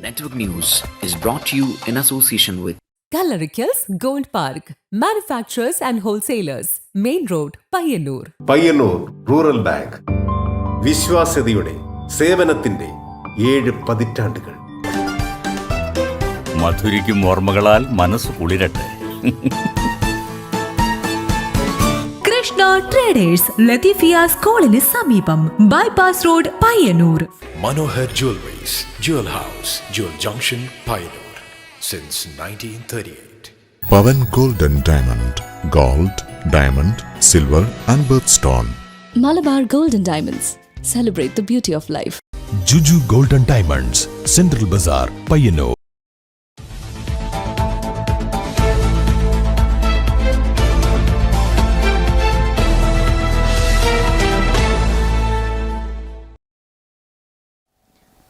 Network News is brought to you in association with Kalarikals Gold Park, manufacturers and wholesalers, Main Road, Payyannur. Payyannur rural bank വിശ്വാസ്യതയുടെ സേവനത്തിന്റെ 7 പതിറ്റാണ്ടുകൾ. മധുരിക്കും ഓർമ്മകളാൽ മനസ്സ് കുളിരട്ടെ. Krishna traders Latheefiya സ്കൂളിന് സമീപം, bypass road, Payyanur. Manohar Jewelries, Jewel House, Jewel Junction, Payyanur, since 1938. Pavan Golden Diamond, Gold, Diamond, Silver and Birthstone. Malabar Golden Diamonds, celebrate the beauty of life. Juju Golden Diamonds, Central Bazaar, Payyanur.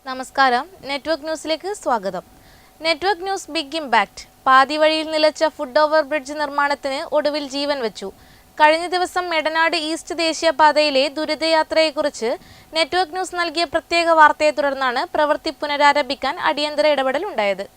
നമസ്കാരം, network ന്യൂസിലേക്ക് സ്വാഗതം. Network news big impact. പാതി വഴിയിൽ നിലച്ച ഫുട് over bridge നിർമ്മാണത്തിന് ഒടുവിൽ ജീവൻ വെച്ചു. കഴിഞ്ഞ ദിവസം എടനാട് ഈസ്റ്റ് ദേശീയപാതയിലെ ദുരിതയാത്രയെക്കുറിച്ച് നെറ്റ്വർക്ക് ന്യൂസ് നൽകിയ പ്രത്യേക വാർത്തയെ തുടർന്നാണ് പ്രവൃത്തി പുനരാരംഭിക്കാൻ അടിയന്തര ഇടപെടൽ ഉണ്ടായത്.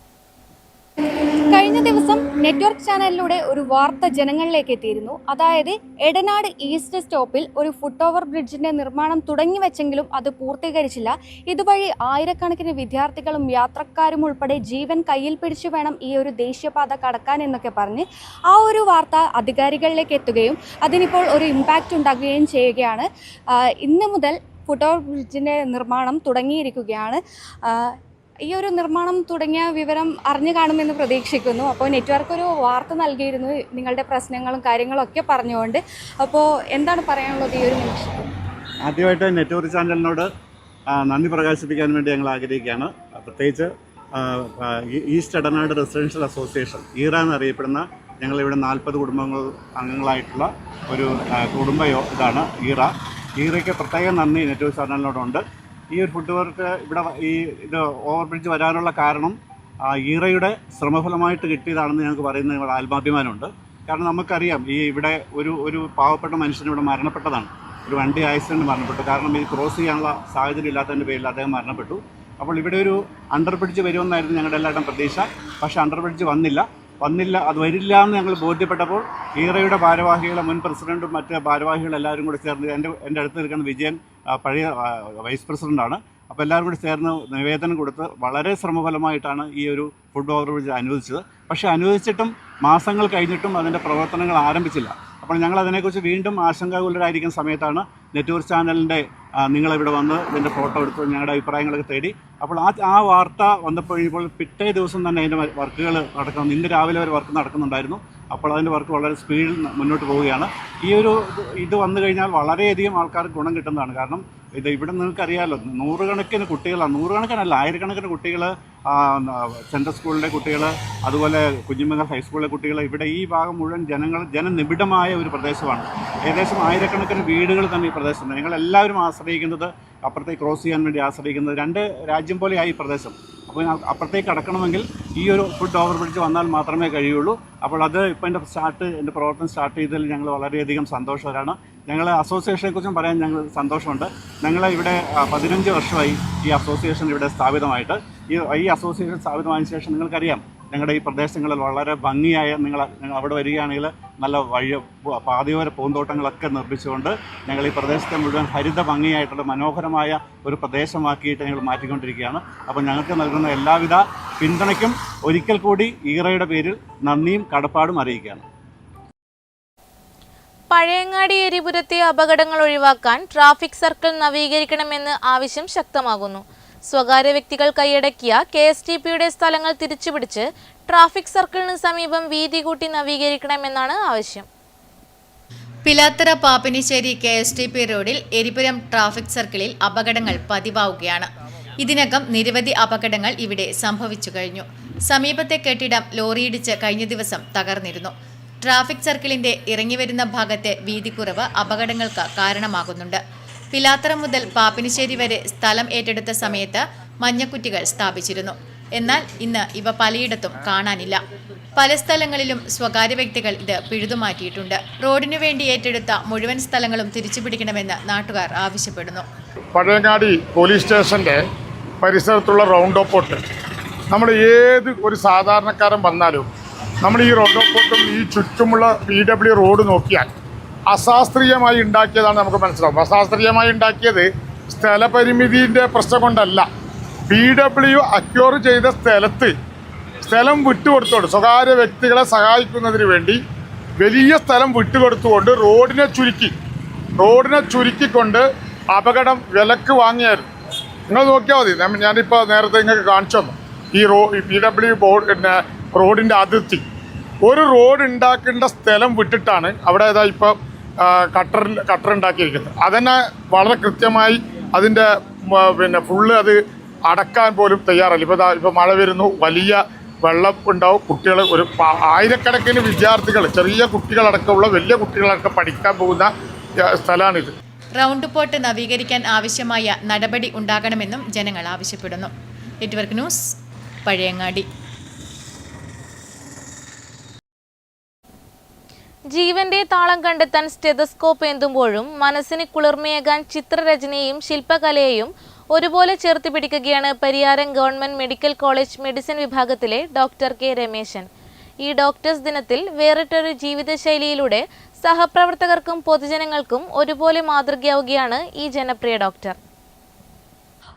കഴിഞ്ഞ ദിവസം നെറ്റ്വർക്ക് ചാനലിലൂടെ ഒരു വാർത്ത ജനങ്ങളിലേക്ക് എത്തിയിരുന്നു. അതായത് എടനാട് ഈസ്റ്റ് സ്റ്റോപ്പിൽ ഒരു ഫുട് ഓവർ ബ്രിഡ്ജിന്റെ നിർമ്മാണം തുടങ്ങി വെച്ചെങ്കിലും അത് പൂർത്തീകരിച്ചില്ല. ഇതുവഴി ആയിരക്കണക്കിന് വിദ്യാർത്ഥികളും യാത്രക്കാരും ഉൾപ്പെടെ ജീവൻ കയ്യിൽ പിടിച്ചു വേണം ഈ ഒരു ദേശീയപാത കടക്കാൻ എന്നൊക്കെ പറഞ്ഞ് ആ ഒരു വാർത്ത അധികാരികളിലേക്ക് എത്തുകയും അതിനിപ്പോൾ ഒരു ഇമ്പാക്റ്റ് ഉണ്ടാകുകയും ചെയ്യുകയാണ്. ഇന്ന് മുതൽ ഫുട് ഓവർ ബ്രിഡ്ജിന്റെ നിർമ്മാണം തുടങ്ങിയിരിക്കുകയാണ്. ഈ ഒരു നിർമ്മാണം തുടങ്ങിയ വിവരം അറിഞ്ഞു കാണുമെന്ന് പ്രതീക്ഷിക്കുന്നു. അപ്പോൾ നെറ്റ്വർക്ക് ഒരു വാർത്ത നൽകിയിരുന്നു നിങ്ങളുടെ പ്രശ്നങ്ങളും കാര്യങ്ങളും ഒക്കെ പറഞ്ഞുകൊണ്ട്. അപ്പോൾ എന്താണ് പറയാനുള്ളത് ഈ ഒരു നിമിഷത്തിൽ? ആദ്യമായിട്ട് നെറ്റ്വർക്ക് ചാനലിനോട് നന്ദി പ്രകാശിപ്പിക്കാൻ വേണ്ടി ഞങ്ങൾ ആഗ്രഹിക്കുകയാണ്. പ്രത്യേകിച്ച് ഈസ്റ്റ് എടനാട് റെസിഡൻഷ്യൽ അസോസിയേഷൻ, ഈറ എന്നറിയപ്പെടുന്ന ഞങ്ങളിവിടെ 40 അംഗങ്ങളായിട്ടുള്ള ഒരു ഇതാണ് ഈറയ്ക്ക് പ്രത്യേകം നന്ദി നെറ്റ്വർക്ക് ചാനലിനോടുണ്ട്. ഈ ഒരു ഫുട് വർക്ക് ഇവിടെ ഇത് ഓവർ ബ്രിഡ്ജ് വരാനുള്ള കാരണം ഈറയുടെ ശ്രമഫലമായിട്ട് കിട്ടിയതാണെന്ന് ഞങ്ങൾക്ക് പറയുന്നത് ഇവിടെ ആത്മാഭിമാനമുണ്ട്. കാരണം നമുക്കറിയാം ഇവിടെ ഒരു പാവപ്പെട്ട മനുഷ്യൻ ഇവിടെ മരണപ്പെട്ടതാണ്. ഒരു വണ്ടി ആക്സിഡൻറ്റ് മരണപ്പെട്ടു. കാരണം ഇത് ക്രോസ് ചെയ്യാനുള്ള സാഹചര്യം ഇല്ലാത്തതിൻ്റെ പേരിൽ അദ്ദേഹം മരണപ്പെട്ടു. അപ്പോൾ ഇവിടെ ഒരു അണ്ടർ ബ്രിഡ്ജ് വരുമെന്നായിരുന്നു ഞങ്ങളുടെ എല്ലാവരുടെയും പ്രതീക്ഷ. പക്ഷേ അണ്ടർ ബ്രിഡ്ജ് വന്നില്ല, അത് വരില്ല എന്ന് ഞങ്ങൾ ബോധ്യപ്പെട്ടപ്പോൾ ഈറയുടെ ഭാരവാഹികളെ, മുൻ പ്രസിഡൻറ്റും മറ്റ് ഭാരവാഹികളും എല്ലാവരും കൂടി ചേർന്ന്, എൻ്റെ അടുത്ത് നിൽക്കുന്ന വിജയൻ പഴയ വൈസ് പ്രസിഡൻ്റാണ്. അപ്പോൾ എല്ലാവരും കൂടി ചേർന്ന് നിവേദനം കൊടുത്ത് വളരെ ശ്രമഫലമായിട്ടാണ് ഈ ഒരു ഫുട് ഓവർ ബ്രിഡ്ജ് അനുവദിച്ചത്. പക്ഷേ അനുവദിച്ചിട്ടും മാസങ്ങൾ കഴിഞ്ഞിട്ടും അതിൻ്റെ പ്രവർത്തനങ്ങൾ ആരംഭിച്ചില്ല. അപ്പോൾ ഞങ്ങൾ അതിനെക്കുറിച്ച് വീണ്ടും ആശങ്കാകുലരായിരിക്കുന്ന സമയത്താണ് നെറ്റ്വർക്ക് ചാനലിൻ്റെ നിങ്ങളിവിടെ വന്ന് ഇതിൻ്റെ ഫോട്ടോ എടുത്ത് ഞങ്ങളുടെ അഭിപ്രായങ്ങളൊക്കെ തേടി. അപ്പോൾ ആ വാർത്ത വന്നപ്പോൾ പിറ്റേ ദിവസം തന്നെ അതിൻ്റെ വർക്കുകൾ നടക്കണം. ഇന്ന് രാവിലെ ഒരു വർക്ക് നടക്കുന്നുണ്ടായിരുന്നു. അപ്പോൾ അതിൻ്റെ വർക്ക് വളരെ സ്പീഡിൽ മുന്നോട്ട് പോവുകയാണ്. ഇത് വന്നു കഴിഞ്ഞാൽ വളരെയധികം ആൾക്കാർക്ക് ഗുണം കിട്ടുന്നതാണ്. കാരണം ഇവിടെ നിങ്ങൾക്കറിയാമല്ലോ, നൂറുകണക്കിന് കുട്ടികളാണ്, നൂറുകണക്കിനല്ല ആയിരക്കണക്കിന് കുട്ടികൾ, സെൻട്രൽ സ്കൂളിലെ കുട്ടികൾ, അതുപോലെ കുഞ്ഞിമംഗൽ ഹൈസ്കൂളിലെ കുട്ടികൾ, ഇവിടെ ഈ ഭാഗം മുഴുവൻ ജനനിബിഡമായ ഒരു പ്രദേശമാണ്. ഏകദേശം ആയിരക്കണക്കിന് വീടുകൾ തന്നെ ഈ പ്രദേശത്തുണ്ട്. ഞങ്ങളെല്ലാവരും ആശ്രയിക്കുന്നത്, അപ്പുറത്തേക്ക് ക്രോസ് ചെയ്യാൻ വേണ്ടി ആശ്രയിക്കുന്നത് 2 രാജ്യം പോലെയായി ഈ പ്രദേശം. അപ്പോൾ അപ്പുറത്തേക്ക് കടക്കണമെങ്കിൽ ഈ ഒരു ഫുട് ഓവർ ബ്രിഡ്ജ് വന്നാൽ മാത്രമേ കഴിയുള്ളൂ. അപ്പോൾ അത് ഇപ്പോൾ എൻ്റെ പ്രവർത്തനം സ്റ്റാർട്ട് ചെയ്തതിൽ ഞങ്ങൾ വളരെയധികം സന്തോഷവരാണ്. ഞങ്ങൾ അസോസിയേഷനെക്കുറിച്ചും പറയാൻ ഞങ്ങൾ സന്തോഷമുണ്ട്. ഞങ്ങൾ ഇവിടെ 15 വർഷമായി ഈ അസോസിയേഷൻ ഇവിടെ സ്ഥാപിതമായിട്ട്. ഈ അസോസിയേഷൻ സ്ഥാപിതമായതിനു ശേഷം നിങ്ങൾക്കറിയാം, ഞങ്ങളുടെ ഈ പ്രദേശങ്ങളിൽ വളരെ ഭംഗിയായ, നിങ്ങൾ അവിടെ വരികയാണെങ്കിൽ നല്ല പാതയോര പൂന്തോട്ടങ്ങളൊക്കെ നിർമ്മിച്ചുകൊണ്ട് ഞങ്ങൾ ഈ പ്രദേശത്തെ മുഴുവൻ ഹരിത ഭംഗിയായിട്ടുള്ള മനോഹരമായ ഒരു പ്രദേശമാക്കിയിട്ട് ഞങ്ങൾ മാറ്റിക്കൊണ്ടിരിക്കുകയാണ്. അപ്പോൾ ഞങ്ങൾക്ക് നൽകുന്ന എല്ലാവിധ പിന്തുണയ്ക്കും ഒരിക്കൽ കൂടി ഈറയുടെ പേരിൽ നന്ദിയും കടപ്പാടും അറിയിക്കുകയാണ്. പഴയങ്ങാടി എരിപുരത്തെ അപകടങ്ങൾ ഒഴിവാക്കാൻ ട്രാഫിക് സർക്കിൾ നവീകരിക്കണമെന്ന് ആവശ്യം ശക്തമാകുന്നു. സ്വകാര്യ വ്യക്തികൾ കൈയടക്കിയ KSTPയുടെ സ്ഥലങ്ങൾ തിരിച്ചുപിടിച്ച് ട്രാഫിക് സർക്കിളിന് സമീപം വീതി കൂട്ടി നവീകരിക്കണമെന്നാണ് ആവശ്യം. പിലാത്തറ പാപ്പിനിശ്ശേരി KSTP റോഡിൽ എരിപുരം ട്രാഫിക് സർക്കിളിൽ അപകടങ്ങൾ പതിവാവുകയാണ്. ഇതിനകം നിരവധി അപകടങ്ങൾ ഇവിടെ സംഭവിച്ചു കഴിഞ്ഞു. സമീപത്തെ കെട്ടിടം ലോറിയിടിച്ച് കഴിഞ്ഞ ദിവസം തകർന്നിരുന്നു. ട്രാഫിക് സർക്കിളിന്റെ ഇറങ്ങിവരുന്ന ഭാഗത്തെ വീതിക്കുറവ് അപകടങ്ങൾക്ക് കാരണമാകുന്നുണ്ട്. പിലാത്തറ മുതൽ പാപ്പിനിശ്ശേരി വരെ സ്ഥലം ഏറ്റെടുത്ത സമയത്ത് മഞ്ഞക്കുറ്റികൾ സ്ഥാപിച്ചിരുന്നു. എന്നാൽ ഇന്ന് ഇവ പലയിടത്തും കാണാനില്ല. പല സ്ഥലങ്ങളിലും സ്വകാര്യ വ്യക്തികൾ ഇത് പിഴുതുമാറ്റിയിട്ടുണ്ട്. റോഡിനു വേണ്ടി ഏറ്റെടുത്ത മുഴുവൻ സ്ഥലങ്ങളും തിരിച്ചുപിടിക്കണമെന്ന് നാട്ടുകാർ ആവശ്യപ്പെടുന്നു. പഴയങ്ങാടി പോലീസ് സ്റ്റേഷന്റെ പരിസരത്തുള്ള റൗണ്ട് ഓപ്പോട്ട് നമ്മൾ ഏത് ഒരു സാധാരണക്കാരൻ വന്നാലും നമ്മൾ ഈ റോഡൊപ്പം ഈ ചുറ്റുമുള്ള PW റോഡ് നോക്കിയാൽ അശാസ്ത്രീയമായി ഉണ്ടാക്കിയതാണ് നമുക്ക് മനസ്സിലാവും. അശാസ്ത്രീയമായി ഉണ്ടാക്കിയത് സ്ഥലപരിമിതിൻ്റെ പ്രശ്നം കൊണ്ടല്ല. PW അക്വയർ ചെയ്ത സ്ഥലം വിട്ടുകൊടുത്തോണ്ട് സ്വകാര്യ വ്യക്തികളെ സഹായിക്കുന്നതിന് വേണ്ടി വലിയ സ്ഥലം വിട്ടുകൊടുത്തുകൊണ്ട് റോഡിനെ ചുരുക്കിക്കൊണ്ട് അപകടം വിലക്ക് വാങ്ങിയായിരുന്നു. നിങ്ങൾ നോക്കിയാൽ മതി. ഞാനിപ്പോൾ നേരത്തെ നിങ്ങൾക്ക് കാണിച്ചു തന്നു ഈ PW പിന്നെ റോഡിൻ്റെ അതിർത്തി. ഒരു റോഡ് ഉണ്ടാക്കേണ്ട സ്ഥലം വിട്ടിട്ടാണ് അവിടെ ഇപ്പോൾ കട്ടർ ഉണ്ടാക്കിയിരിക്കുന്നത്. അതന്നെ വളരെ കൃത്യമായി അതിൻ്റെ പിന്നെ ഫുള്ള് അത് അടക്കാൻ പോലും തയ്യാറല്ല. ഇപ്പോൾ മഴ വരുന്നു, വലിയ വെള്ളം ഉണ്ടാവും. കുട്ടികൾ ഒരു ആയിരക്കണക്കിന് വിദ്യാർത്ഥികൾ, ചെറിയ കുട്ടികളടക്കമുള്ള വലിയ കുട്ടികളടക്കം പഠിക്കാൻ പോകുന്ന സ്ഥലമാണിത്. റൗണ്ട് പോട്ട് നവീകരിക്കാൻ ആവശ്യമായ നടപടി ഉണ്ടാകണമെന്നും ജനങ്ങൾ ആവശ്യപ്പെടുന്നു. Network news, Pazhayangadi. ജീവന്റെ താളം കണ്ടെത്താൻ സ്റ്റെതസ്കോപ്പ് ഏന്തുമ്പോഴും മനസ്സിന് കുളിർമയേകാൻ ചിത്രരചനയെയും ശില്പകലയെയും ഒരുപോലെ ചേർത്ത് പിടിക്കുകയാണ് Pariyaram government medical college medicine വിഭാഗത്തിലെ ഡോക്ടർ കെ രമേശൻ. ഈ ഡോക്ടേഴ്സ് ദിനത്തിൽ വേറിട്ടൊരു ജീവിതശൈലിയിലൂടെ സഹപ്രവർത്തകർക്കും പൊതുജനങ്ങൾക്കും ഒരുപോലെ മാതൃകയാവുകയാണ് ഈ ജനപ്രിയ ഡോക്ടർ.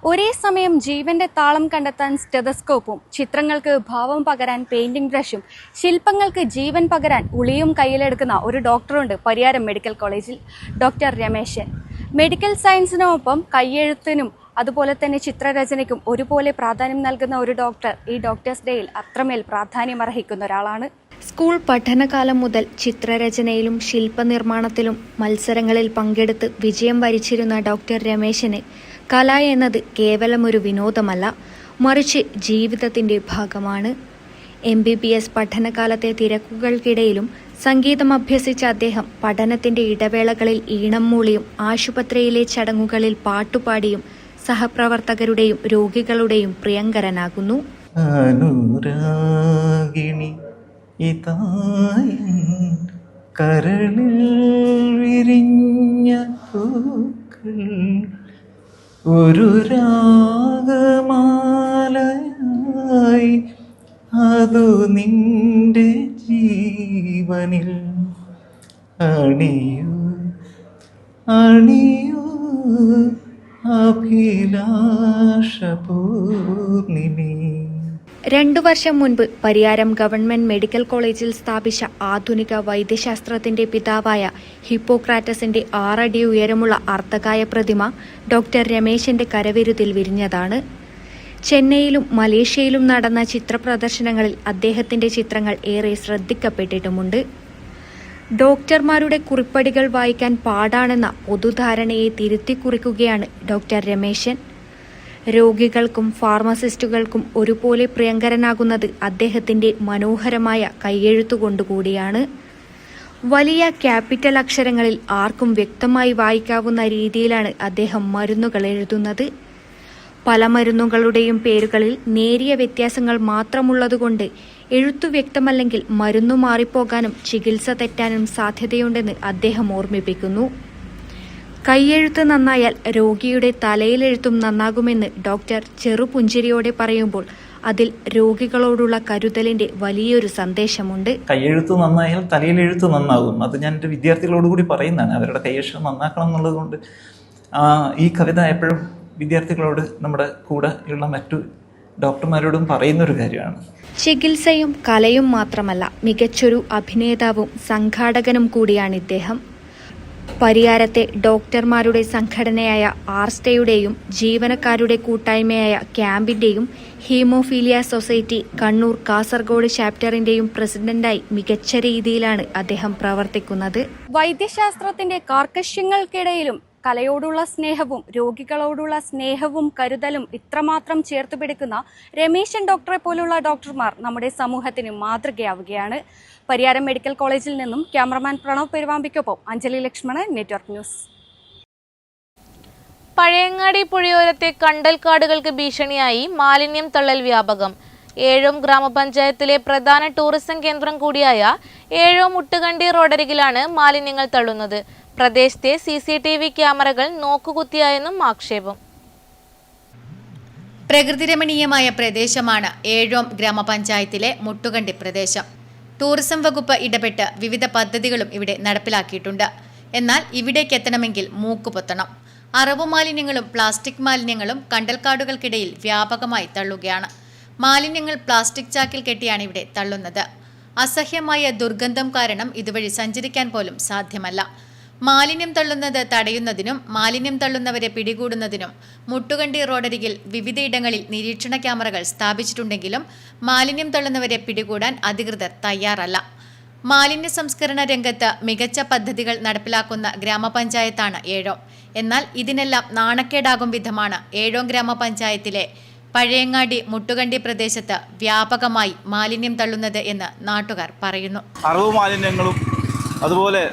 ഒരേ സമയം ജീവന്റെ താളം കണ്ടെത്താൻ സ്റ്റെതസ്കോപ്പും, ചിത്രങ്ങൾക്ക് ഭാവം പകരാൻ പെയിന്റിംഗ് ബ്രഷും, ശില്പങ്ങൾക്ക് ജീവൻ പകരാൻ ഉളിയും കയ്യിലെടുക്കുന്ന ഒരു ഡോക്ടറുണ്ട് പരിയാരം മെഡിക്കൽ കോളേജിൽ, ഡോക്ടർ രമേശൻ. മെഡിക്കൽ സയൻസിനൊപ്പം കയ്യെഴുത്തിനും അതുപോലെ തന്നെ ചിത്രരചനയ്ക്കും ഒരുപോലെ പ്രാധാന്യം നൽകുന്ന ഒരു ഡോക്ടർ ഈ ഡോക്ടേഴ്സ് ഡേയിൽ അത്രമേൽ പ്രാധാന്യം അർഹിക്കുന്ന ഒരാളാണ്. സ്കൂൾ പഠനകാലം മുതൽ ചിത്രരചനയിലും ശില്പനിർമ്മാണത്തിലും മത്സരങ്ങളിൽ പങ്കെടുത്ത് വിജയം വരിച്ചിരുന്ന ഡോക്ടർ രമേശന് കല എന്നത് കേവലം ഒരു വിനോദമല്ല, മറിച്ച് ജീവിതത്തിൻ്റെ ഭാഗമാണ്. MBBS പഠനകാലത്തെ തിരക്കുകൾക്കിടയിലും സംഗീതം അഭ്യസിച്ച അദ്ദേഹം പഠനത്തിൻ്റെ ഇടവേളകളിൽ ഈണം മൂളിയും ആശുപത്രിയിലെ ചടങ്ങുകളിൽ പാട്ടുപാടിയും സഹപ്രവർത്തകരുടെയും രോഗികളുടെയും പ്രിയങ്കരനാകുന്നു. അനുരാഗിണി കരളിൽ വിരിഞ്ഞ പൂക്കൾ ഒരു രാഗമാലയായി അതു നിന്റെ ജീവനിൽ അണിയൂ അണിയൂ അഭിലാഷപൂർണിമി. 2 വർഷം മുൻപ് പരിയാരം ഗവൺമെന്റ് മെഡിക്കൽ കോളേജിൽ സ്ഥാപിച്ച ആധുനിക വൈദ്യശാസ്ത്രത്തിന്റെ പിതാവായ ഹിപ്പോക്രാറ്റസിന്റെ 6 അടി ഉയരമുള്ള അർദ്ധകായ പ്രതിമ ഡോക്ടർ രമേശന്റെ കരവിരുതിൽ വിരിഞ്ഞതാണ്. ചെന്നൈയിലും മലേഷ്യയിലും നടന്ന ചിത്രപ്രദർശനങ്ങളിൽ അദ്ദേഹത്തിന്റെ ചിത്രങ്ങൾ ഏറെ ശ്രദ്ധിക്കപ്പെട്ടിട്ടുമുണ്ട്. ഡോക്ടർമാരുടെ കുറിപ്പടികൾ വായിക്കാൻ പാടാണെന്ന പൊതുധാരണയെ തിരുത്തിക്കുറിക്കുകയാണ് ഡോക്ടർ രമേശൻ. രോഗികൾക്കും ഫാർമസിസ്റ്റുകൾക്കും ഒരുപോലെ പ്രിയങ്കരനാകുന്നത് അദ്ദേഹത്തിൻ്റെ മനോഹരമായ കൈയെഴുത്തുകൊണ്ടുകൂടിയാണ്. വലിയ ക്യാപിറ്റൽ അക്ഷരങ്ങളിൽ ആർക്കും വ്യക്തമായി വായിക്കാവുന്ന രീതിയിലാണ് അദ്ദേഹം മരുന്നുകൾ എഴുതുന്നത്. പല മരുന്നുകളുടെയും പേരുകളിൽ നേരിയ വ്യത്യാസങ്ങൾ മാത്രമുള്ളതുകൊണ്ട് എഴുത്തു വ്യക്തമല്ലെങ്കിൽ മരുന്നു മാറിപ്പോകാനും ചികിത്സ തെറ്റാനും സാധ്യതയുണ്ടെന്ന് അദ്ദേഹം ഓർമ്മിപ്പിക്കുന്നു. കൈയെഴുത്ത് നന്നായാൽ രോഗിയുടെ തലയിലെഴുത്തും നന്നാകുമെന്ന് ഡോക്ടർ ചെറുപുഞ്ചിരിയോടെ പറയുമ്പോൾ അതിൽ രോഗികളോടുള്ള കരുതലിന്റെ വലിയൊരു സന്ദേശമുണ്ട്. കൈയെഴുത്ത് നന്നായാൽ തലയിലെഴുത്ത് നന്നാകും. അത് ഞാൻ എൻ്റെ വിദ്യാർത്ഥികളോട് കൂടി പറയുന്നതാണ്. അവരുടെ കൈയക്ഷരം നന്നാക്കണം എന്നുള്ളത് കൊണ്ട് ഈ കവിത എപ്പോഴും വിദ്യാർത്ഥികളോട് നമ്മുടെ കൂടെ ഉള്ള മറ്റു ഡോക്ടർമാരോടും പറയുന്നൊരു കാര്യമാണ്. ചികിത്സയും കലയും മാത്രമല്ല, മികച്ചൊരു അഭിനേതാവും സംഘാടകനും കൂടിയാണ് ഇദ്ദേഹം. പരിയാരത്തെ ഡോക്ടർമാരുടെ സംഘടനയായ ആർസ്റ്റയുടെയും ജീവനക്കാരുടെ കൂട്ടായ്മയായ ക്യാമ്പിന്റെയും ഹീമോഫീലിയ സൊസൈറ്റി കണ്ണൂർ കാസർഗോഡ് ചാപ്റ്ററിന്റെയും പ്രസിഡന്റായി മികച്ച രീതിയിലാണ് അദ്ദേഹം പ്രവർത്തിക്കുന്നത്. വൈദ്യശാസ്ത്രത്തിന്റെ കാർക്കശ്യങ്ങൾക്കിടയിലും കലയോടുള്ള സ്നേഹവും രോഗികളോടുള്ള സ്നേഹവും കരുതലും ഇത്രമാത്രം ചേർത്ത് പിടിക്കുന്ന രമേശൻ ഡോക്ടറെ പോലുള്ള ഡോക്ടർമാർ നമ്മുടെ സമൂഹത്തിന് മാതൃകയാവുകയാണ്. പരിയാരം മെഡിക്കൽ കോളേജിൽ നിന്നും ക്യാമറമാൻ പ്രണവ് പെരുവാമ്പിക്കൊപ്പം അഞ്ജലി ലക്ഷ്മണൻ, നെറ്റ്വർക്ക് ന്യൂസ്. പഴയങ്ങാടി പുഴയോരത്തെ കണ്ടൽക്കാടുകൾക്ക് ഭീഷണിയായി മാലിന്യം തള്ളൽ വ്യാപകം. ഏഴോം ഗ്രാമപഞ്ചായത്തിലെ പ്രധാന ടൂറിസം കേന്ദ്രം കൂടിയായ ഏഴോം മുട്ടുകണ്ടി റോഡരികിലാണ് മാലിന്യങ്ങൾ തള്ളുന്നത്. പ്രദേശത്തെ CCTV ക്യാമറകൾ നോക്കുകുത്തിയായെന്നും ആക്ഷേപം. പ്രകൃതിരമണീയമായ പ്രദേശമാണ് ഏഴോം ഗ്രാമപഞ്ചായത്തിലെ മുട്ടുകണ്ടി പ്രദേശം. ടൂറിസം വകുപ്പ് ഇടപെട്ട് വിവിധ പദ്ധതികളും ഇവിടെ നടപ്പിലാക്കിയിട്ടുണ്ട്. എന്നാൽ ഇവിടേക്ക് എത്തണമെങ്കിൽ മൂക്കുപൊത്തണം. അറവു മാലിന്യങ്ങളും പ്ലാസ്റ്റിക് മാലിന്യങ്ങളും കണ്ടൽക്കാടുകൾക്കിടയിൽ വ്യാപകമായി തള്ളുകയാണ്. മാലിന്യങ്ങൾ പ്ലാസ്റ്റിക് ചാക്കിൽ കെട്ടിയാണ് ഇവിടെ തള്ളുന്നത്. അസഹ്യമായ ദുർഗന്ധം കാരണം ഇതുവഴി സഞ്ചരിക്കാൻ പോലും സാധ്യമല്ല. മാലിന്യം തള്ളുന്നത് തടയുന്നതിനും മാലിന്യം തള്ളുന്നവരെ പിടികൂടുന്നതിനും മുട്ടുകണ്ടി റോഡരികിൽ വിവിധയിടങ്ങളിൽ നിരീക്ഷണ ക്യാമറകൾ സ്ഥാപിച്ചിട്ടുണ്ടെങ്കിലും മാലിന്യം തള്ളുന്നവരെ പിടികൂടാൻ അധികൃതർ തയ്യാറല്ല. മാലിന്യ സംസ്കരണ രംഗത്ത് മികച്ച പദ്ധതികൾ നടപ്പിലാക്കുന്ന ഗ്രാമപഞ്ചായത്താണ് ഏഴോം. എന്നാൽ ഇതിനെല്ലാം നാണക്കേടാകും വിധമാണ് ഏഴോം ഗ്രാമപഞ്ചായത്തിലെ പഴയങ്ങാടി മുട്ടുകണ്ടി പ്രദേശത്ത് വ്യാപകമായി മാലിന്യം തള്ളുന്നത് എന്ന് നാട്ടുകാർ പറയുന്നു. അറവ് മാലിന്യങ്ങളും അതുപോലെ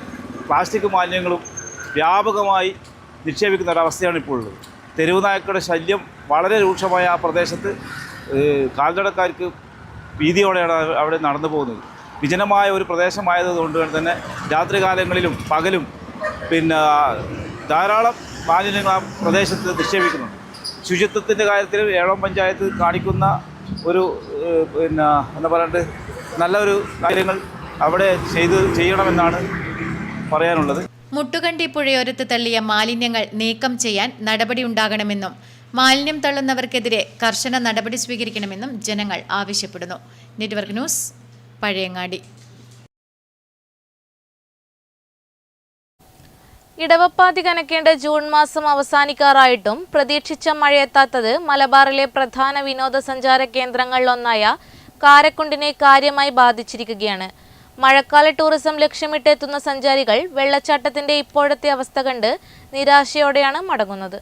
പ്ലാസ്റ്റിക് മാലിന്യങ്ങളും വ്യാപകമായി നിക്ഷേപിക്കുന്ന ഒരവസ്ഥയാണ് ഇപ്പോൾ ഉള്ളത്. തെരുവ് നായ്ക്കളുടെ ശല്യം വളരെ രൂക്ഷമായ ആ പ്രദേശത്ത് കാൽനടക്കാർക്ക് ഭീതിയോടെയാണ് അവിടെ നടന്നു പോകുന്നത്. വിജനമായ ഒരു പ്രദേശമായതുകൊണ്ട് തന്നെ രാത്രികാലങ്ങളിലും പകലും ധാരാളം മാലിന്യങ്ങൾ ആ പ്രദേശത്ത് നിക്ഷേപിക്കുന്നുണ്ട്. ശുചിത്വത്തിൻ്റെ കാര്യത്തിൽ ഏഴോം പഞ്ചായത്ത് കാണിക്കുന്ന ഒരു എന്താ പറയണ്ടത് നല്ലൊരു കാര്യങ്ങൾ അവിടെ ചെയ്യണമെന്നാണ് പറയാനുള്ളത്. മുട്ടുകണ്ടി പുഴയോരത്ത് തള്ളിയ മാലിന്യങ്ങൾ നീക്കം ചെയ്യാൻ നടപടിയുണ്ടാകണമെന്നും മാലിന്യം തള്ളുന്നവർക്കെതിരെ കർശന നടപടി സ്വീകരിക്കണമെന്നും ജനങ്ങൾ ആവശ്യപ്പെടുന്നു. Network news, Pazhayangadi. ഇടവപ്പാതി കനക്കേണ്ട ജൂൺ മാസം അവസാനിക്കാറായിട്ടും പ്രതീക്ഷിച്ച മഴയെത്താത്തത് മലബാറിലെ പ്രധാന വിനോദസഞ്ചാര കേന്ദ്രങ്ങളിലൊന്നായ കാരക്കുണ്ടിനെ കാര്യമായി ബാധിച്ചിരിക്കുകയാണ്. മഴക്കാല ടൂറിസം ലക്ഷ്യമിട്ടെത്തുന്ന സഞ്ചാരികൾ വെള്ളച്ചാട്ടത്തിന്റെ ഇപ്പോഴത്തെ അവസ്ഥ കണ്ട് നിരാശയോടെയാണ് മടങ്ങുന്നത്.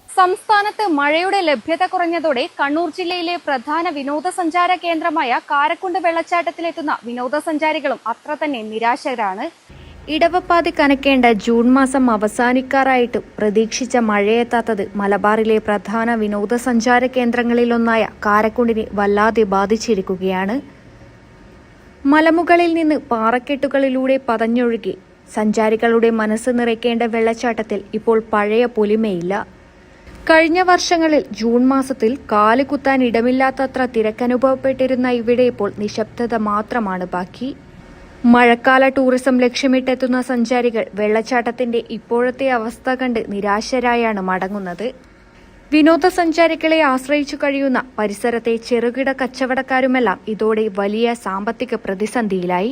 സംസ്ഥാനത്ത് മഴയുടെ ലഭ്യത കുറഞ്ഞതോടെ കണ്ണൂർ ജില്ലയിലെ പ്രധാന വിനോദസഞ്ചാര കേന്ദ്രമായ കാരക്കുണ്ട് വെള്ളച്ചാട്ടത്തിലെത്തുന്ന വിനോദസഞ്ചാരികളും അത്ര തന്നെ നിരാശരാണ്. ഇടവപ്പാതി കനക്കേണ്ട ജൂൺ മാസം അവസാനിക്കാറായിട്ടും പ്രതീക്ഷിച്ച മഴയെത്താത്തത് മലബാറിലെ പ്രധാന വിനോദസഞ്ചാര കേന്ദ്രങ്ങളിലൊന്നായ കാരക്കുണ്ടിനെ വല്ലാതെ ബാധിച്ചിരിക്കുകയാണ്. മലമുകളിൽ നിന്ന് പാറക്കെട്ടുകളിലൂടെ പതഞ്ഞൊഴുകി സഞ്ചാരികളുടെ മനസ്സ് നിറയ്ക്കേണ്ട വെള്ളച്ചാട്ടത്തിൽ ഇപ്പോൾ പഴയ പൊലിമയില്ല. കഴിഞ്ഞ വർഷങ്ങളിൽ ജൂൺ മാസത്തിൽ കാലുകുത്താൻ ഇടമില്ലാത്തത്ര തിരക്കനുഭവപ്പെട്ടിരുന്ന ഇവിടെ ഇപ്പോൾ നിശബ്ദത മാത്രമാണ് ബാക്കി. മഴക്കാല ടൂറിസം ലക്ഷ്യമിട്ടെത്തുന്ന സഞ്ചാരികൾ വെള്ളച്ചാട്ടത്തിന്റെ ഇപ്പോഴത്തെ അവസ്ഥ കണ്ട് നിരാശരായാണ് മടങ്ങുന്നത്. വിനോദസഞ്ചാരികളെ ആശ്രയിച്ചു കഴിയുന്ന പരിസരത്തെ ചെറുകിട കച്ചവടക്കാരുമെല്ലാം ഇതോടെ വലിയ സാമ്പത്തിക പ്രതിസന്ധിയിലായി.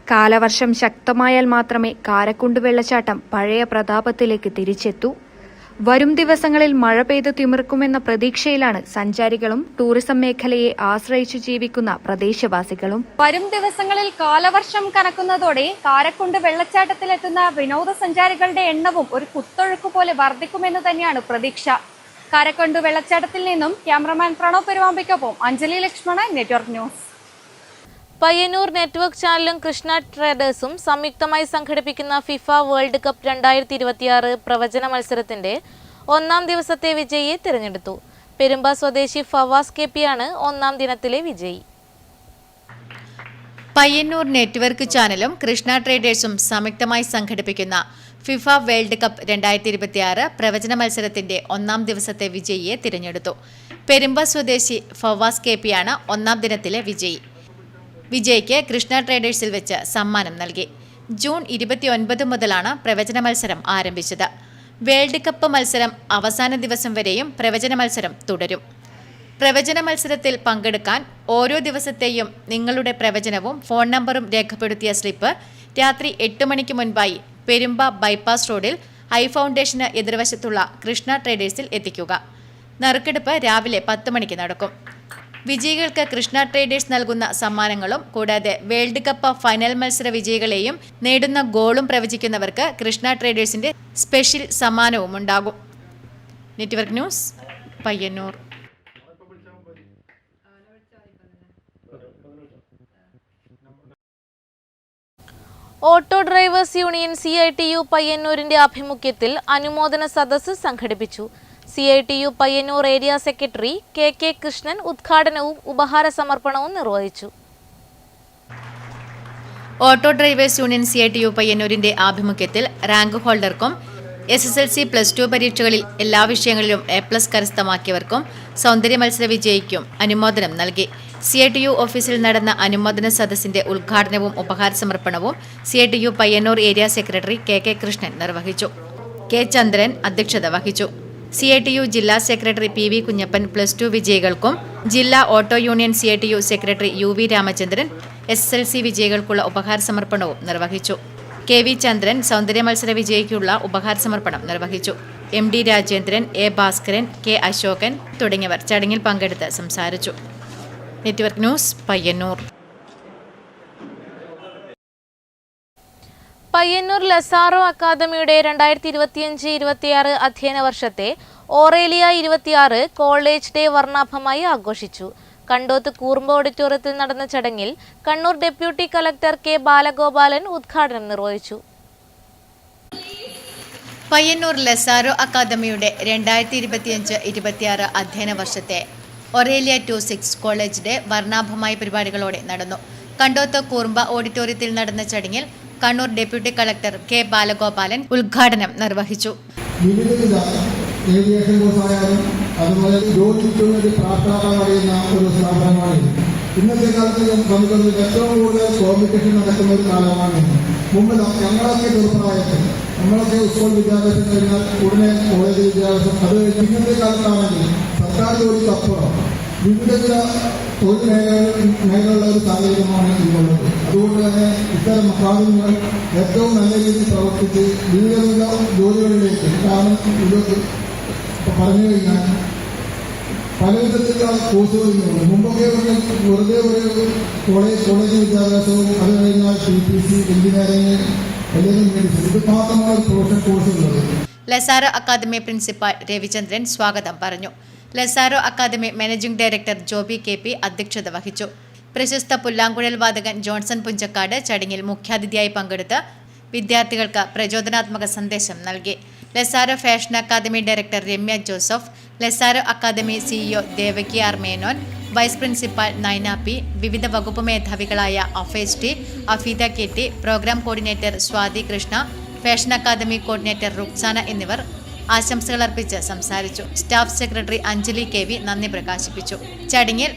കാലവർഷം ശക്തമായാൽ മാത്രമേ കാരക്കുണ്ട് വെള്ളച്ചാട്ടം പഴയ പ്രതാപത്തിലേക്ക് തിരിച്ചെത്തൂ. വരും ദിവസങ്ങളിൽ മഴ പെയ്ത് തിമിർക്കുമെന്ന പ്രതീക്ഷയിലാണ് സഞ്ചാരികളും ടൂറിസം മേഖലയെ ആശ്രയിച്ചു ജീവിക്കുന്ന പ്രദേശവാസികളും. വരും ദിവസങ്ങളിൽ കാലവർഷം കനക്കുന്നതോടെ കാരക്കുണ്ട് വെള്ളച്ചാട്ടത്തിലെത്തുന്ന വിനോദസഞ്ചാരികളുടെ എണ്ണവും ഒരു കുത്തൊഴുക്ക് പോലെ വർദ്ധിക്കുമെന്ന് തന്നെയാണ് പ്രതീക്ഷ. കാരക്കുണ്ട് വെള്ളച്ചാട്ടത്തിൽ നിന്നും ക്യാമറമാൻ പ്രണവ് പെരുവാമ്പയ്ക്കൊപ്പം Anjali Lakshmanan, network news. Payyannur network ചാനലും കൃഷ്ണ ട്രേഡേഴ്സും സംയുക്തമായി സംഘടിപ്പിക്കുന്ന ഫിഫ വേൾഡ് കപ്പ് 2026 പ്രവചന മത്സരത്തിന്റെ 1ാം ദിവസത്തെ വിജയിയെ തിരഞ്ഞെടുത്തു. പെരുമ്പ സ്വദേശി ഫവാസ് കെപിയാണ് 1ാം ദിനത്തിലെ വിജയി. പയ്യന്നൂർ നെറ്റ്വർക്ക് ചാനലും കൃഷ്ണ ട്രേഡേഴ്സും സംയുക്തമായി സംഘടിപ്പിക്കുന്ന ഫിഫ വേൾഡ് കപ്പ് 2026 പ്രവചന മത്സരത്തിന്റെ 1ാം ദിവസത്തെ വിജയിയെ തിരഞ്ഞെടുത്തു. പെരുമ്പ സ്വദേശി ഫവാസ് കെപിയാണ് 1ാം ദിനത്തിലെ വിജയി. വിജയ്ക്ക് കൃഷ്ണ ട്രേഡേഴ്സിൽ വെച്ച് സമ്മാനം നൽകി. ജൂൺ 29 മുതലാണ് പ്രവചന മത്സരം ആരംഭിച്ചത്. വേൾഡ് കപ്പ് മത്സരം അവസാന ദിവസം വരെയും പ്രവചന മത്സരം തുടരും. പ്രവചന മത്സരത്തിൽ പങ്കെടുക്കാൻ ഓരോ ദിവസത്തെയും നിങ്ങളുടെ പ്രവചനവും ഫോൺ നമ്പറും രേഖപ്പെടുത്തിയ സ്ലിപ്പ് രാത്രി 8 മണിക്ക് മുൻപായി പെരുമ്പ ബൈപ്പാസ് റോഡിൽ ഐ ഫൗണ്ടേഷന് എതിർവശത്തുള്ള കൃഷ്ണ ട്രേഡേഴ്സിൽ എത്തിക്കുക. നറുക്കെടുപ്പ് രാവിലെ 10 മണിക്ക് നടക്കും. വിജയികൾക്ക് കൃഷ്ണ ട്രേഡേഴ്സ് നൽകുന്ന സമ്മാനങ്ങളും കൂടാതെ വേൾഡ് കപ്പ് ഫൈനൽ മത്സര വിജയികളെയും നേടുന്ന ഗോളും പ്രവചിക്കുന്നവർക്ക് കൃഷ്ണ ട്രേഡേഴ്സിന്റെ സ്പെഷ്യൽ സമ്മാനവും ഉണ്ടാകും. Network news, Payyanur. Auto drivers union CITU പയ്യന്നൂരിന്റെ ആഭിമുഖ്യത്തിൽ അനുമോദന സദസ്സ് സംഘടിപ്പിച്ചു. CITU Payyanur area secretary KK Krishnan ഉദ്ഘാടനവും ഉപഹാര സമർപ്പണവും നിർവഹിച്ചു. ഓട്ടോ ഡ്രൈവേഴ്സ് യൂണിയൻ CITU പയ്യന്നൂരിന്റെ ആഭിമുഖ്യത്തിൽ റാങ്ക് ഹോൾഡർക്കും SSLC +2 പരീക്ഷകളിൽ എല്ലാ വിഷയങ്ങളിലും A+ കരസ്ഥമാക്കിയവർക്കും സൗന്ദര്യ മത്സര വിജയിക്കും അനുമോദനം നൽകി. CITU ഓഫീസിൽ നടന്ന അനുമോദന സദസ്സിന്റെ ഉദ്ഘാടനവും ഉപഹാര സമർപ്പണവും CITU Payyanur area secretary KK Krishnan നിർവഹിച്ചു. K ചന്ദ്രൻ അധ്യക്ഷത വഹിച്ചു. CITU ജില്ലാ സെക്രട്ടറി PV കുഞ്ഞപ്പൻ +2 വിജയികൾക്കും ജില്ലാ auto union CITU secretary UV Ramachandran SSLC വിജയികൾക്കുള്ള ഉപഹാര സമർപ്പണവും നിർവഹിച്ചു. KV ചന്ദ്രൻ സൗന്ദര്യ മത്സര വിജയിക്കുള്ള ഉപഹാര സമർപ്പണം നിർവഹിച്ചു. MD Rajendran, A Bhaskaran, K Ashokan തുടങ്ങിയവർ ചടങ്ങിൽ പങ്കെടുത്ത് സംസാരിച്ചു. Network news Payyanur. Payyanur Lazaro അക്കാദമിയുടെ 2025-26 അധ്യയന വർഷത്തെ ഓറേലിയ 26 കോളേജ് ഡേ വർണ്ണാഭമായി ആഘോഷിച്ചു. കണ്ടോത്ത് കൂർമ്പ ഓഡിറ്റോറിയത്തിൽ നടന്ന ചടങ്ങിൽ Kannur deputy collector K Balagopalan ഉദ്ഘാടനം നിർവഹിച്ചു. പയ്യന്നൂർ ലസാറോ അക്കാദമിയുടെ 2025-26 അധ്യയന വർഷത്തെ ഒറേലിയ 26 കോളേജ് ഡേ വർണ്ണാഭമായ പരിപാടികളോടെ നടന്നു. കണ്ടോത്ത് കൂർമ്പ ഓഡിറ്റോറിയത്തിൽ നടന്ന ചടങ്ങിൽ Kannur deputy collector K Balagopalan ഉദ്ഘാടനം നിർവഹിച്ചു. ഏവിയേഷൻ കോഴ്സായാലും അതുപോലെ ജോലിക്ക് വേണ്ടി പ്രാപ്തരാക്കാൻ കഴിയുന്ന ഒരു സ്ഥാപനമാണ്. ഇന്നത്തെ കാലത്ത് നമുക്ക് ഏറ്റവും കൂടുതൽ കോമ്പറ്റീഷൻ നടക്കുന്ന ഒരു കാലമാണ്. മുമ്പ് ഞങ്ങളൊക്കെ ചെറുപ്രായത്തിൽ നമ്മളൊക്കെ സ്കൂൾ വിദ്യാഭ്യാസം കഴിഞ്ഞാൽ ഉടനെ കോളേജ് വിദ്യാഭ്യാസം, അത് ഇന്നത്തെ കാലത്താണെങ്കിൽ സർക്കാർ ജോലിക്കപ്പുറം വിവിധ തൊഴിൽ മേഖലയുള്ള ഒരു സാഹചര്യമാണ് ഇന്നുള്ളത്. അതുകൊണ്ട് തന്നെ ഇത്തരം അക്കാദമികൾ ഏറ്റവും നല്ല രീതിയിൽ പ്രവർത്തിച്ച് വിവിധ ജോലികളിലേക്ക്, കാരണം ഇത് പറഞ്ഞു കഴിഞ്ഞാൽ പല വിധത്തിലുള്ള കോഴ്സുകളുണ്ട്. മുമ്പൊക്കെ വെറുതെ ഒരു കോളേജ് വിദ്യാഭ്യാസവും അത് കഴിഞ്ഞാൽ TPC, എഞ്ചിനീയറിംഗ്, അല്ലെങ്കിൽ മെഡിസിൻ, ഇത് മാത്രമാണ് പ്രൊഫഷണൽ കോഴ്സുള്ളത്. ലസാറോ അക്കാദമി പ്രിൻസിപ്പാൾ രവിചന്ദ്രൻ സ്വാഗതം പറഞ്ഞു. Lazaro academy managing director Joby KP അധ്യക്ഷത വഹിച്ചു. പ്രശസ്ത പുല്ലാങ്കുഴൽ വാദകൻ ജോൺസൺ പുഞ്ചക്കാട് ചടങ്ങിൽ മുഖ്യാതിഥിയായി പങ്കെടുത്ത് വിദ്യാർത്ഥികൾക്ക് പ്രചോദനാത്മക സന്ദേശം നൽകി. Lazaro fashion academy director Ramya Joseph, Lazaro academy CEO Devaki R Menon, vice principal Naina P, വിവിധ വകുപ്പ് മേധാവികളായ Afes T, Afeeda KT, programme coordinator Swathi Krishna, fashion academy coordinator Ruksana എന്നിവർ ആശംസകൾ അർപ്പിച്ച് സംസാരിച്ചു. സ്റ്റാഫ് സെക്രട്ടറി അഞ്ജലി KV നന്ദി പ്രകാശിപ്പിച്ചു. ചടങ്ങിൽ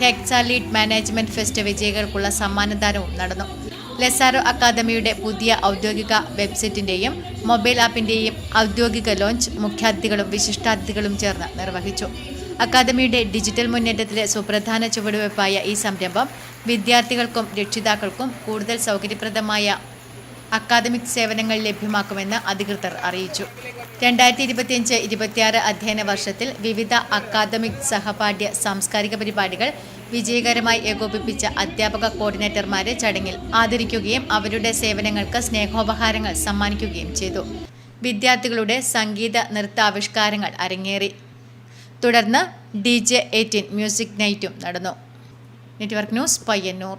ഹെക്സ ലീഡ് മാനേജ്മെന്റ് ഫെസ്റ്റ് വിജയികൾക്കുള്ള സമ്മാനദാനവും നടന്നു. ലസാറോ അക്കാദമിയുടെ പുതിയ ഔദ്യോഗിക വെബ്സൈറ്റിന്റെയും മൊബൈൽ ആപ്പിന്റെയും ഔദ്യോഗിക ലോഞ്ച് മുഖ്യാതിഥികളും വിശിഷ്ടാതിഥികളും ചേർന്ന് നിർവഹിച്ചു. അക്കാദമിയുടെ ഡിജിറ്റൽ മുന്നേറ്റത്തിലെ സുപ്രധാന ചുവടുവയ്പായ ഈ സംരംഭം വിദ്യാർത്ഥികൾക്കും രക്ഷിതാക്കൾക്കും കൂടുതൽ സൗകര്യപ്രദമായ അക്കാദമിക് സേവനങ്ങൾ ലഭ്യമാക്കുമെന്ന് അധികൃതർ അറിയിച്ചു. 2025-26 അധ്യയന വർഷത്തിൽ വിവിധ അക്കാദമിക് സഹപാഠ്യ സാംസ്കാരിക പരിപാടികൾ വിജയകരമായി ഏകോപിപ്പിച്ച അധ്യാപക കോർഡിനേറ്റർമാരെ ചടങ്ങിൽ ആദരിക്കുകയും അവരുടെ സേവനങ്ങൾക്ക് സ്നേഹോപഹാരങ്ങൾ സമ്മാനിക്കുകയും ചെയ്തു. വിദ്യാർത്ഥികളുടെ സംഗീത നൃത്താവിഷ്കാരങ്ങൾ അരങ്ങേറി. തുടർന്ന് DJ 18 മ്യൂസിക് നൈറ്റും നടന്നു. Network news Payyannur.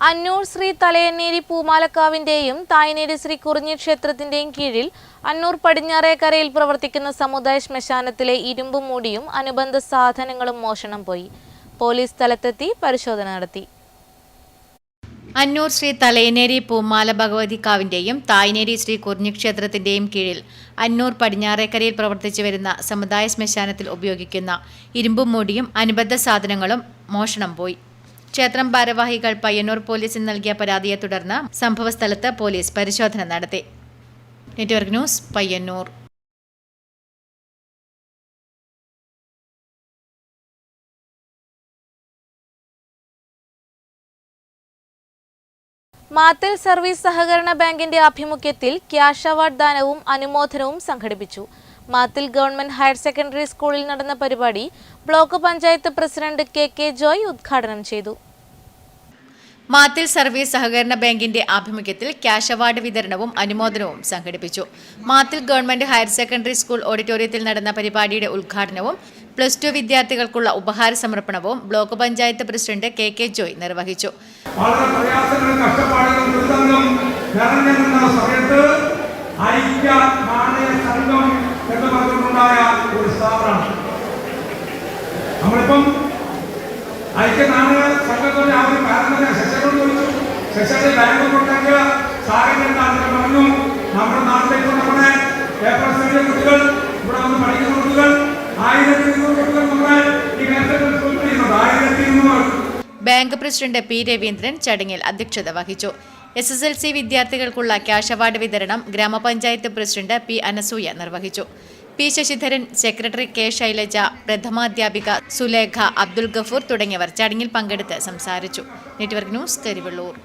അന്നൂർ ശ്രീ തലയന്നേരി പൂമാലക്കാവിന്റെയും തായ്നേരി ശ്രീ കുറിഞ്ഞി ക്ഷേത്രത്തിന്റെയും കീഴിൽ അന്നൂർ പടിഞ്ഞാറേക്കരയിൽ പ്രവർത്തിക്കുന്ന സമുദായ ശ്മശാനത്തിലെ ഇരുമ്പ് മൂടിയും അനുബന്ധ സാധനങ്ങളും മോഷണം പോയി. പോലീസ് സ്ഥലത്തെത്തി പരിശോധന നടത്തി. അന്നൂർ ശ്രീ തലയനേരി പൂമാല ഭഗവതി കാവിന്റെയും തായ്നേരി ശ്രീ കുറിഞ്ഞി ക്ഷേത്രത്തിന്റെയും കീഴിൽ അന്നൂർ പടിഞ്ഞാറേക്കരയിൽ പ്രവർത്തിച്ചു വരുന്ന സമുദായ ശ്മശാനത്തിൽ ഉപയോഗിക്കുന്ന ഇരുമ്പ് മൂടിയും അനുബന്ധ സാധനങ്ങളും മോഷണം പോയി. ക്ഷേത്രം ഭാരവാഹികൾ പയ്യന്നൂർ പോലീസിന് നൽകിയ പരാതിയെ തുടർന്ന് സംഭവസ്ഥലത്ത് പോലീസ് പരിശോധന നടത്തി. Network news Payyannur. Mathil service സഹകരണ ബാങ്കിന്റെ ആഭിമുഖ്യത്തിൽ ക്യാഷ് അവാർഡ് ദാനവും അനുമോദനവും സംഘടിപ്പിച്ചു. മാത്തിൽ ഗവൺമെന്റ് ഹയർ സെക്കൻഡറി സ്കൂളിൽ നടന്ന പരിപാടി block panchayat president KK Joy ഉദ്ഘാടനം ചെയ്തു. മാത്തിൽ സർവീസ് സഹകരണ ബാങ്കിന്റെ ആഭിമുഖ്യത്തിൽ ക്യാഷ് അവാർഡ് വിതരണവും അനുമോദനവും സംഘടിപ്പിച്ചു. മാത്തിൽ ഗവൺമെന്റ് ഹയർ സെക്കൻഡറി സ്കൂൾ ഓഡിറ്റോറിയത്തിൽ നടന്ന പരിപാടിയുടെ ഉദ്ഘാടനവും +2 വിദ്യാർത്ഥികൾക്കുള്ള ഉപഹാര സമർപ്പണവും block panchayat president KK Joy നിർവഹിച്ചു. വളരെ പ്രയാസങ്ങളും കഷ്ടപ്പാടുകളും ദുരിതങ്ങളും നിറഞ്ഞു നിന്ന സമയത്ത് ഐക്യ നാണയ സംഘം എന്ന് പറഞ്ഞുകൊണ്ടുണ്ടായ ഒരു സ്ഥാപനമാണ്. നമ്മളിപ്പം ഐക്യ നാണയ സംഘത്തോടെ ആ ഒരു കാരണം ശശിയോട് ചോദിച്ചു, സെഷനിൽ ബാംഗ്ലൂരിലേക്ക് സാഹചര്യം പറഞ്ഞു. നമ്മുടെ നാട്ടിലേക്ക് നമ്മുടെ പേപ്പർ കുട്ടികൾ ഇവിടെ വന്ന് പഠിക്കുന്ന കുട്ടികൾ 1200 കുട്ടികൾ നമ്മുടെ ഈ കേന്ദ്രത്തിൽ ഉൾപ്പെടുന്നത് 1200. ബാങ്ക് പ്രസിഡന്റ് പി രവീന്ദ്രൻ ചടങ്ങിൽ അധ്യക്ഷത വഹിച്ചു. SSLC വിദ്യാർത്ഥികൾക്കുള്ള ക്യാഷ് അവാർഡ് വിതരണം ഗ്രാമപഞ്ചായത്ത് പ്രസിഡന്റ് പി അനസൂയ നിർവഹിച്ചു. P Sasidharan, secretary K Shailaja, പ്രഥമാധ്യാപിക സുലേഖ, അബ്ദുൽ ഗഫൂർ തുടങ്ങിയവർ ചടങ്ങിൽ പങ്കെടുത്ത് സംസാരിച്ചു. Network news, Karivellur.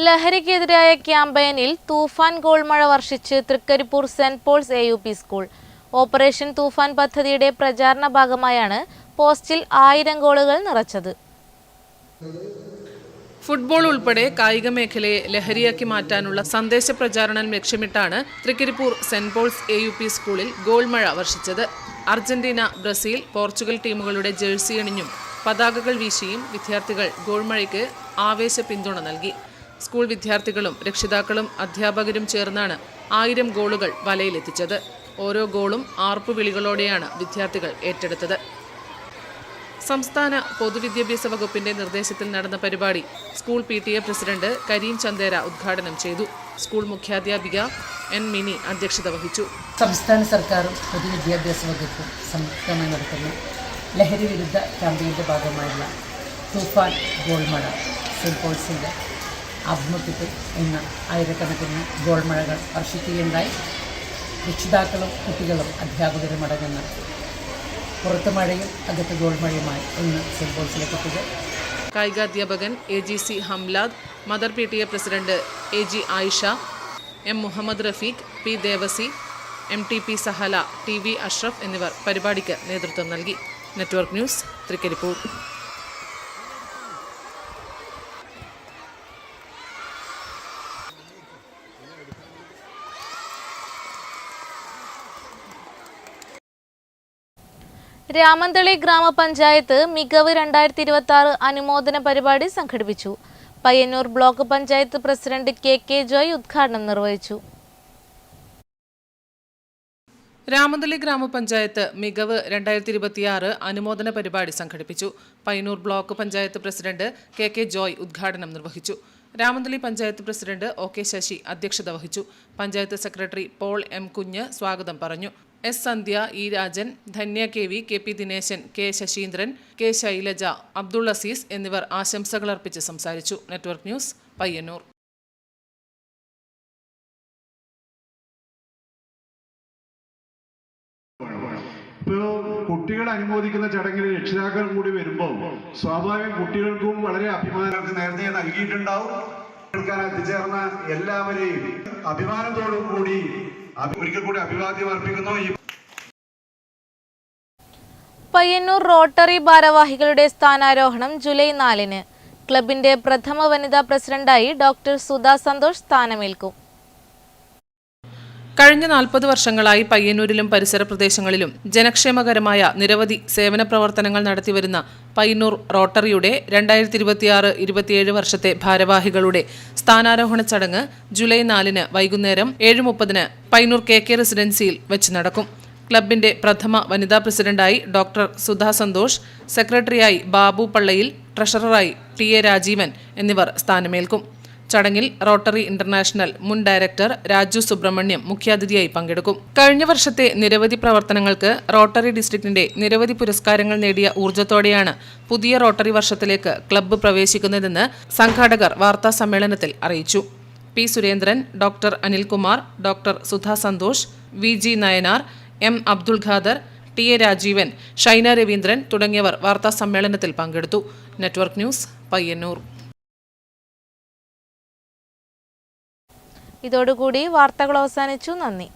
ലഹരിക്കെതിരായ ക്യാമ്പയിനിൽ തൂഫാൻ ഗോൾമഴ വർഷിച്ച് Trikaripur Saint Paul's AUP school. Operation Toofan പദ്ധതിയുടെ പ്രചാരണ ഭാഗമായാണ് പോസ്റ്റിൽ 1000 ഗോളുകൾ നിറച്ചത്. ഫുട്ബോൾ ഉൾപ്പെടെ കായിക മേഖലയെ ലഹരിയാക്കി മാറ്റാനുള്ള സന്ദേശ പ്രചാരണം ലക്ഷ്യമിട്ടാണ് തൃക്കരിപ്പൂർ സെന്റ് പോൾസ് AUP സ്കൂളിൽ ഗോൾമഴ വർഷിച്ചത്. അർജന്റീന, ബ്രസീൽ, പോർച്ചുഗൽ ടീമുകളുടെ ജേഴ്സി അണിഞ്ഞും പതാകകൾ വീശിയും വിദ്യാർത്ഥികൾ ഗോൾമഴയ്ക്ക് ആവേശ പിന്തുണ നൽകി. സ്കൂൾ വിദ്യാർത്ഥികളും രക്ഷിതാക്കളും അധ്യാപകരും ചേർന്നാണ് 1000 ഗോളുകൾ വലയിലെത്തിച്ചത്. ഓരോ ഗോളും ആർപ്പുവിളികളോടെയാണ് വിദ്യാർത്ഥികൾ ഏറ്റെടുത്തത്. സംസ്ഥാന പൊതുവിദ്യാഭ്യാസ വകുപ്പിന്റെ നിർദ്ദേശത്തിൽ നടന്ന പരിപാടി school PTA president Karim Chandera ഉദ്ഘാടനം ചെയ്തു. സ്കൂൾ മുഖ്യാധ്യാപിക N മിനി അധ്യക്ഷത വഹിച്ചു. സംസ്ഥാന സർക്കാരും പൊതുവിദ്യാഭ്യാസ വകുപ്പും സംയുക്തമായി നടത്തുന്ന ലഹരി വിരുദ്ധ ക്യാമ്പയിൻ്റെ ഭാഗമായുള്ള തൂഫാൻ ഗോൾമഴ സെന്റ് പോൾസിൻ്റെ ആഭിമുഖ്യത്തിൽ ഇന്ന് ആയിരക്കണക്കിന് ഗോൾമഴകൾ വർഷിക്കുകയുണ്ടായി. രക്ഷിതാക്കളും കുട്ടികളും അധ്യാപകരും അടങ്ങുന്ന പുറത്ത് മഴയും അകത്ത് ഗോൾമഴയുമായി ഇന്ന് സെന്റ് പോൾസിലെത്തിയത്. കായികാധ്യാപകൻ AGC Hamlad, mother PTA president AG Ayisha, M Muhammad Rafeeq, P Devasi, MTP Sahala, TV Ashraf എന്നിവർ പരിപാടിക്ക് നേതൃത്വം നൽകി. Network news, Trikaripur. രാമന്തളി ഗ്രാമപഞ്ചായത്ത് മികവ് 2026 അനുമോദന പരിപാടി സംഘടിപ്പിച്ചു. Payyanur block panchayat president KK Joy ഉദ്ഘാടനം നിർവഹിച്ചു. രാമന്തളി ഗ്രാമപഞ്ചായത്ത് മികവ് 2026 അനുമോദന പരിപാടി സംഘടിപ്പിച്ചു. Payyanur block panchayat president KK Joy ഉദ്ഘാടനം നിർവഹിച്ചു. രാമന്തളി പഞ്ചായത്ത് പ്രസിഡന്റ് OK ശശി അധ്യക്ഷത വഹിച്ചു. പഞ്ചായത്ത് സെക്രട്ടറി പോൾ M കുഞ്ഞ് സ്വാഗതം പറഞ്ഞു. S സന്ധ്യ, E Rajan, Dhanya KV, KP Dineshan, K Saseendran, K Shailaja, Abdul Azeez എന്നിവർ ആശംസകളർപ്പിച്ച് സംസാരിച്ചു. Network news, Payyanur. കുട്ടികളെ അനുമോദിക്കുന്ന ചടങ്ങിൽ രക്ഷിതാക്കൾ കൂടി വരുമ്പോൾ സ്വാഭാവികം കുട്ടികൾക്കും വളരെ അഭിമാനം നേരത്തെ നൽകിയിട്ടുണ്ടാവും. എത്തിച്ചേർന്ന എല്ലാവരെയും അഭിമാനത്തോടു കൂടി ഒരിക്കൽ കൂടി അഭിവാദ്യം അർപ്പിക്കുന്നു. പയ്യന്നൂർ റോട്ടറി ഭാരവാഹികളുടെ സ്ഥാനാരോഹണം ജൂലൈ 4-ന്. ക്ലബിന്റെ പ്രഥമ വനിതാ പ്രസിഡന്റായി ഡോക്ടർ സുധാ സന്തോഷ് സ്ഥാനമേൽക്കും. കഴിഞ്ഞ 40 വർഷങ്ങളായി പയ്യന്നൂരിലും പരിസര പ്രദേശങ്ങളിലും ജനക്ഷേമകരമായ നിരവധി സേവന പ്രവർത്തനങ്ങൾ നടത്തിവരുന്ന പയ്യന്നൂർ റോട്ടറിയുടെ 2026-27 വർഷത്തെ ഭാരവാഹികളുടെ സ്ഥാനാരോഹണ ചടങ്ങ് ജൂലൈ 4-ന് വൈകുന്നേരം 7:30-ന് പയ്യന്നൂർ KK റെസിഡൻസിയിൽ വെച്ച് നടക്കും. ക്ലബിന്റെ പ്രഥമ വനിതാ പ്രസിഡന്റായി ഡോക്ടർ സുധാ സന്തോഷ്, സെക്രട്ടറിയായി ബാബു പള്ളയിൽ, ട്രഷററായി TA രാജീവൻ എന്നിവർ സ്ഥാനമേൽക്കും. ചടങ്ങിൽ റോട്ടറി ഇന്റർനാഷണൽ മുൻ ഡയറക്ടർ രാജു സുബ്രഹ്മണ്യം മുഖ്യാതിഥിയായി പങ്കെടുക്കും. കഴിഞ്ഞ വർഷത്തെ നിരവധി പ്രവർത്തനങ്ങൾക്ക് റോട്ടറി ഡിസ്ട്രിക്റ്റിന്റെ നിരവധി പുരസ്കാരങ്ങൾ നേടിയ ഊർജ്ജത്തോടെയാണ് പുതിയ റോട്ടറി വർഷത്തിലേക്ക് ക്ലബ്ബ് പ്രവേശിക്കുന്നതെന്ന് സംഘാടകർ വാർത്താ സമ്മേളനത്തിൽ അറിയിച്ചു. P Surendran, doctor Anilkumar, doctor Sudha Santhosh, VG Nayanar, M Abdul Khader, TA Rajeevan, Shaina Raveendran തുടങ്ങിയവർ വാർത്താ സമ്മേളനത്തിൽ പങ്കെടുത്തു. Network news, Payyanur. ഇതോടുകൂടി വാർത്തകൾ അവസാനിച്ചു. നന്ദി.